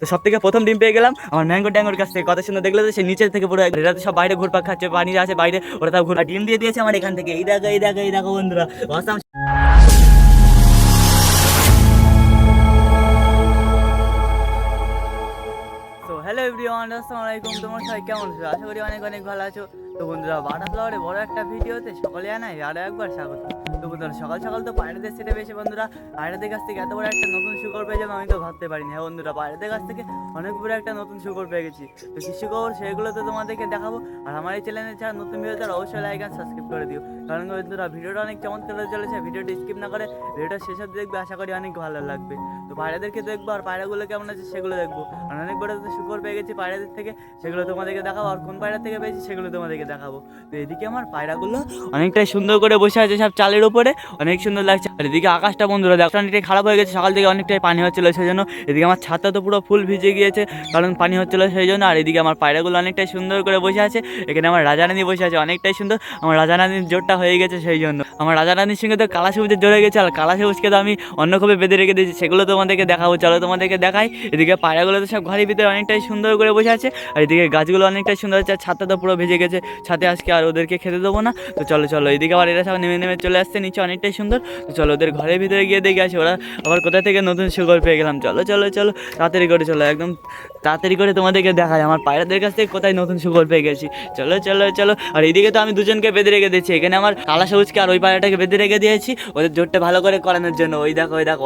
তো সব থেকে প্রথম ডিম পেয়ে গেলাম আমার ম্যাঙ্গো ট্যাঙ্গোর কাছ থেকে। কত সুন্দর দেখলে তো সে নিচের থেকে পুরো রাতে সব বাইরে ঘুরপাক খাচ্ছে, পানি আছে বাইরে, ওরা তাও ঘুর ডিম দিয়ে দিয়েছে আমার এখান থেকে। এই দেখো এই দেখো এই দেখো বন্ধুরা, অসাম। তো হ্যালো এভরিওয়ান, আসসালামু আলাইকুম। তোমরা সবাই কেমন আছো? আশা করি অনেক অনেক ভালো আছো। তো বন্ধুরা, বাটারফ্লাওয়ারে বড় একটা ভিডিওতে সকলে জানাই আরও একবার স্বাগত। তো বন্ধুরা, সকাল সকাল তো পায়রাদের সেটে বেশি বন্ধুরা, পায়রাদের কাছ থেকে এত বড় একটা নতুন শুকর পেয়ে যাবো আমি তো ভাবতে পারিনি। হ্যাঁ বন্ধুরা, পায়রাদের কাছ থেকে অনেক বড় একটা নতুন শুকর পেয়ে গেছি। তো কি শুকর সেগুলো তো তোমাদেরকে দেখাবো। আর আমার এই চ্যানেলে যারা নতুন ভিডিও তারা অবশ্যই লাইক আর সাবস্ক্রাইব করে দিও, কারণ বন্ধুরা ভিডিওটা অনেক চমৎকার হতে চলেছে। ভিডিওটি স্কিপ না করে ভিডিওটা শেষ অবধি দেখবে, আশা করি অনেক ভালো লাগবে। তো পায়রাদেরকে দেখবো আর পায়রাগুলো কেমন আছে সেগুলো দেখবো। আর অনেক বড় শুকর পেয়ে গেছি পায়রাদের থেকে, সেগুলো তোমাদেরকে দেখাবো। আর কোন পায়রা থেকে পেয়েছি সেগুলো তোমাদেরকে দেখাবো। তো এদিকে আমার পায়রাগুলো অনেকটাই সুন্দর করে বসে আছে সব চালের উপরে, অনেক সুন্দর লাগছে। আর এদিকে আকাশটা বন্ধুরা দেখো অনেকটাই খারাপ হয়ে গেছে, সকাল থেকে অনেকটাই পানি হচ্ছিল সেই জন্য। এদিকে আমার ছাদটা তো পুরো ফুল ভিজে গিয়েছে কারণ পানি হচ্ছিল সেই জন্য। আর এদিকে আমার পায়রাগুলো অনেকটাই সুন্দর করে বসে আছে। এখানে আমার রাজারানী বসে আছে, অনেকটাই সুন্দর। আমার রাজারানীর জোরটা হয়ে গেছে সেই জন্য। আমার রাজারানীর সঙ্গে তো কালা সবুজের জোর হয়ে গেছে, আর কালা সবুজকে তো আমি অন্যভাবে বেঁধে রেখে দিয়েছি, সেগুলো তোমাদেরকে দেখাবো। চলো তোমাদেরকে দেখাই। এদিকে পায়রাগুলো তো সব ঘরের ভিতরে অনেকটাই সুন্দর করে বসে আছে। আর এদিকে গাছগুলো অনেকটাই সুন্দর হচ্ছে, আর ছাদটা তো পুরো ভেজে গেছে। ছাদে আজকে আর ওদেরকে খেতে দেবো না। তো চলো চলো, এদিকে আবার এরা সব নেমে নেমে চলে আসছে নিচে, অনেকটাই সুন্দর। তো চলো ওদের ঘরের ভিতরে গিয়ে দেখে আসি ওরা আবার কোথা থেকে নতুন শুকর পেয়ে গেলাম। চলো চলো চলো, তাড়াতাড়ি করে চলো, একদম তাড়াতাড়ি করে তোমাদেরকে দেখায় আমার পায়রাদের কাছ থেকে কোথায় নতুন শুকর পেয়ে গেছি। চলো চলো চলো। আর এইদিকে তো আমি দুজনকে বেঁধে রেখে দিয়েছি, এখানে আমার কালা সবুজকে আর ওই পায়রাটাকে বেঁধে রেখে দিয়েছি ওদের জোরটা ভালো করে করানোর জন্য। ওই দেখো ওই দেখো,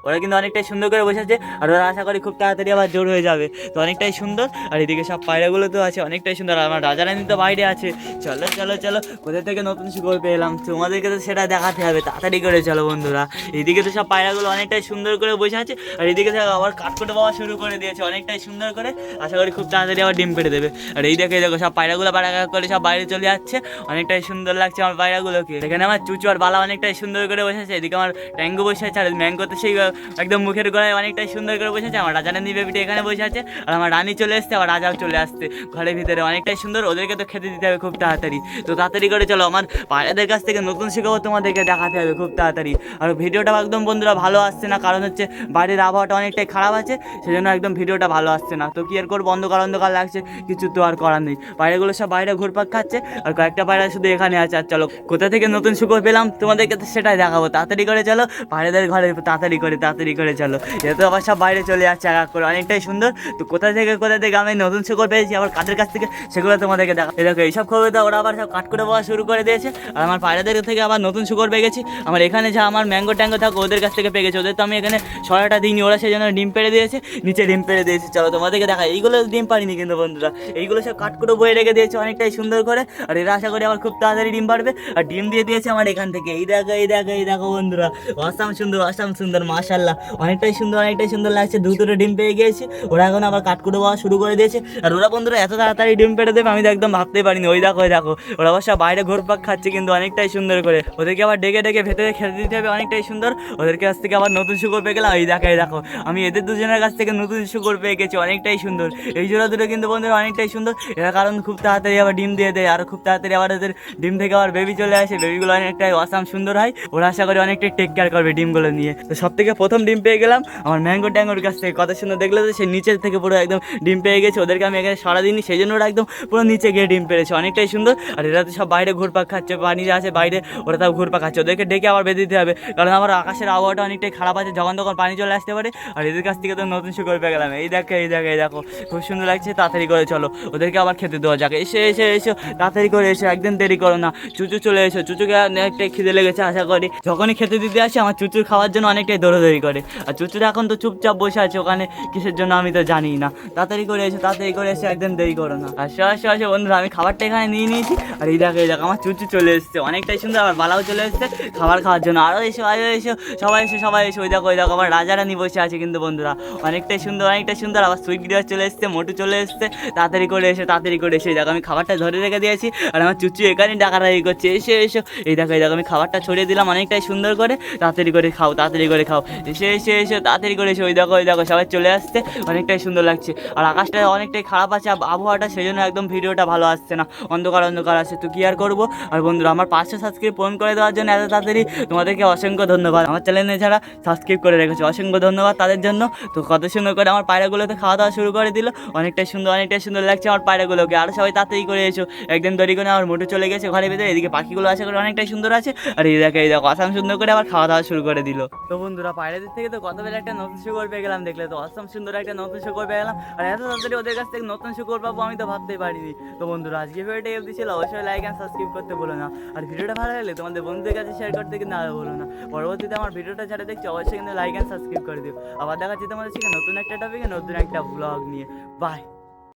ওরা কিন্তু অনেকটাই সুন্দর করে বসেছে। আর ওরা আশা করি খুব তাড়াতাড়ি আবার জোর হয়ে যাবে। তো অনেকটাই সুন্দর। আর এদিকে সব পায়রাগুলো তো আছে অনেকটাই সুন্দর। আর আমার রাজারানী তো বাইরে আছে। চলো চলো চলো, কোথা থেকে নতুন শুকর পেলাম তোমাদেরকে তো সেটা দেখাতে হবে, তাড়াতাড়ি করে চলো বন্ধুরা। এইদিকে তো সব পায়রাগুলো অনেকটাই সুন্দর করে বসে আছে। আর এদিকে আবার কাঠকুটো পাওয়া শুরু করে দিয়েছে অনেকটাই সুন্দর করে, আশা করি খুব তাড়াতাড়ি আবার ডিম পেড়ে দেবে। আর এই দেখো সব পায়রাগুলো বাড়া করে সব বাইরে চলে যাচ্ছে, অনেকটাই সুন্দর লাগছে আমার পায়রাগুলোকে। এখানে আমার চুচু আর বালা অনেকটাই সুন্দর করে বসেছে। এদিকে আমার ট্যাঙ্গো বসে আছে, আর ম্যাঙ্গো তো সেই একদম মুখের গোড়ায় অনেকটাই সুন্দর করে বসেছে। আমার রাজারানী বেবিটা এখানে বসে আছে, আর আমার রানী চলে আসছে, আবার রাজাও চলে আসছে ঘরের ভিতরে, অনেকটাই সুন্দর। ওদেরকে তো খেতে দিতে হবে খুব তাড়াতাড়ি। তো তাড়াতাড়ি করে চলো, আমার পায়রাদের কাছ থেকে নতুন শিখাবো তোমাদেরকে দেখাতে হবে খুব তাড়াতাড়ি। আর ভিডিওটা একদম বন্ধুরা ভালো আসছে না, কারণ হচ্ছে বাইরের আবহাওয়াটা অনেকটাই খারাপ আছে, সেজন্য একদম ভিডিওটা ভালো আসছে না। তো কি আর করবো, অন্ধকার অন্ধকার লাগছে, কিছু তো আর করার নেই। পায়রাগুলো সব বাইরে ঘুরপাক খাচ্ছে, আর কয়েকটা পায়রা শুধু এখানে আছে। আর চলো কোথা থেকে নতুন শুকর পেলাম তোমাদেরকে তো সেটাই দেখাবো, তাড়াতাড়ি করে চলো পায়রাদের ঘরে, তাড়াতাড়ি করে চলো। এটা তো আবার সব বাইরে চলে যাচ্ছে এক এক করে, অনেকটাই সুন্দর। তো কোথা থেকে আমি নতুন শুকর পেয়েছি, আবার কাঠের কাছ থেকে সেগুলো তোমাদেরকে দেখা। দেখো এইসব খবর তো ওরা আবার সব কাট করে পাওয়া শুরু করে দিয়েছে। আর আমার পায়রাদের থেকে আবার নতুন শুকর পেয়ে গেছি। আমার এখানে যা আমার ম্যাঙ্গো ট্যাঙ্গো থাকো ওদের কাছ থেকে পেয়ে গেছে, ওদের তো আমি এখানে সরাটা দিইনি, ওরা সেই জন্য ডিম পেড়ে দিয়েছে, নিচে ডিম পেড়ে দিয়েছে। চলো তোমাদেরকে দেখা। এইগুলো ডিম পারিনি কিন্তু বন্ধুরা, এইগুলো সব কাট করে বয়ে রেখে দিয়েছে অনেকটাই সুন্দর করে। আর এরা আশা করি আবার খুব তাড়াতাড়ি ডিম পারবে। আর ডিম দিয়ে দিয়েছে আমার এখান থেকে। এই দেখো এই দেখো এই দেখো বন্ধুরা, অসাম সুন্দর মাশাআল্লাহ, অনেকটাই সুন্দর লাগছে। দুটো ডিম পেয়ে গিয়েছি, ওরা এখন আবার কাট করে পাওয়া শুরু করে দিয়েছে। আর ওরা বন্ধুরা এত তাড়াতাড়ি ডিম পেড়ে দেবে আমি তো একদম ভাবতেই পারিনি। ওই দেখো ওরা অবশ্য বাইরে ঘোরপাক খাচ্ছে কিন্তু অনেকটাই সুন্দর করে। ওদেরকে আবার ডেকে ডেকে ভেতরে খেতে দিতে হবে, অনেকটাই সুন্দর। ওদের কাছ থেকে আবার নতুন শুকর পেয়ে গেলাম। এই দেখো আমি এদের দুজনের কাছ থেকে নতুন শুকর পেয়ে গেছি, অনেকটাই সুন্দর। এই জোড়া দুটো কিন্তু বন্ধুরা অনেকটাই সুন্দর। এরা কারণ খুব তাড়াতাড়ি আবার ডিম দিয়ে দেয়, আর খুব তাড়াতাড়ি আবার এদের ডিম থেকে আবার বেবি চলে আসে। বেবিগুলো অনেকটাই অসাম সুন্দর হয়, ওরা আশা করি অনেকটাই টেক কেয়ার করবে ডিমগুলো নিয়ে। তো সব থেকে প্রথম ডিম পেয়ে গেলাম আমার ম্যাঙ্গো ট্যাঙ্গোর কাছ থেকে। কত সুন্দর দেখলে তো সে নিচের থেকে পুরো একদম ডিম পেয়ে গেছে। ওদেরকে আমি এখানে সারা দিনই, সেই জন্য ওরা একদম পুরো নিচে গিয়ে ডিম পেড়েছে, অনেকটাই সুন্দর। আর এরা তো সব বাইরে ঘুরপাক খাচ্ছে, পানি আছে বাইরে, ওরা তাও ঘুরপাক খাচ্ছে। ওদেরকে ডেকে আবার বেঁধে দিতে হবে, কারণ আমার আকাশের আবহাওয়াটা অনেকটাই খারাপ আছে, যখন তখন পানি চলে আসতে পারে। আর এদের কাছ থেকে তো নতুন শুকর পেয়ে গেলাম। এই দেখো খুব সুন্দর লাগছে। তাড়াতাড়ি করে চলো, ওদেরকে আবার খেতে দেওয়া যাক। এসো তাড়াতাড়ি করে এসো, একদম দেরি করো না। চুচু চলে এসো, চুচুকে অনেকটাই খিদে লেগেছে। আশা করি যখনই খেতে দিতে আসি আমার চুচুর খাওয়ার জন্য অনেকটাই দৌড়াদৌড়ি করে। আর চুচুর এখন তো চুপচাপ বসে আছে ওখানে, কিসের জন্য আমি তো জানি না। তাড়াতাড়ি করে এসে একদম দেরি করো না। আসো বন্ধুরা, আমি খাবারটা এখানে নিয়ে নিয়েছি। আর এই দেখো আমার চুচু চলে এসছে, অনেকটাই সুন্দর। আবার বালাও চলে এসছে খাবার খাওয়ার জন্য। আরও এসো সবাই এসো। ওই দেখো আমার রাজারানী বসে আছে কিন্তু বন্ধুরা, অনেকটাই সুন্দর। আবার সুইট গিরিয়ার চলে এসছে, মোটু চলে এসছে। তাড়াতাড়ি করে এসে দেখো আমি খাবারটা ধরে রেখে দিয়েছি। আর আমার চুচু এখানে ডাকাডাকি করছে, এসো। এই দেখো আমি খাবারটা ছড়িয়ে দিলাম অনেকটাই সুন্দর করে। তাড়াতাড়ি করে খাও এসো তাড়াতাড়ি করে এসো। ওই দেখো সবাই চলে আসছে, অনেকটাই সুন্দর লাগছে। আর আকাশটা অনেকটাই খারাপ আছে আবহাওয়াটা, সেই জন্য একদম ভিডিওটা ভালো আসছে না, অন্ধকার আছে। তো কি আর করবো। আর বন্ধুরা আমার 500 সাবস্ক্রাইব পূরণ করে দেওয়ার জন্য এত তাড়াতাড়ি তোমাদেরকে অসংখ্য ধন্যবাদ। আমার চ্যানেলে যারা সাবস্ক্রাইব করে রেখেছো অসংখ্য ধন্যবাদ তাদের জন্য। তো কত সুন্দর করে আমার পায়রাগুলোতে খাওয়া দাওয়া শুরু করে দিল, অনেকটাই সুন্দর লাগছে আমার পায়রাগুলোকে। আর সবাই তাড়াতাড়ি করে এসো, একদম দেরি করে আমার মোটু চলে গেছে ঘরের ভিতরে। এদিকে পাখিগুলো আশা করে অনেকটাই সুন্দর আছে, আর এই দেখো আসাম সুন্দর করে আবার খাওয়া দাওয়া শুরু করে দিল। তো বন্ধুরা পায়রাদের থেকে তো কত বেলা একটা নতুন শুকর পেয়ে গেলাম, দেখলে তো অসম সুন্দর একটা নতুন শুকর পেয়ে গেলাম। আর এত তাড়াতাড়ি ওদের কাছ থেকে নতুন শুকর পাবো আমি তো ভাবতেই পারিনি। তো বন্ধুরা আজকে ভিডিওটা অবধি ছিল, অবশ্যই লাইক অ্যান্ড সাবস্ক্রাইব করতে বলো না। আর ভিডিওটা ভালো লাগলে তোমাদের বন্ধুদের কাছে শেয়ার করতে কিন্তু আরও বলো না। পরবর্তীতে আমার ভিডিওটা যারা দেখছো অবশ্যই কিন্তু লাইক অ্যান্ড সাবস্ক্রাইব করে দিও। আবার দেখা যাচ্ছে তোমাদের সাথে নতুন একটা টপিকে নতুন একটা ব্লগ নিয়ে। বাই।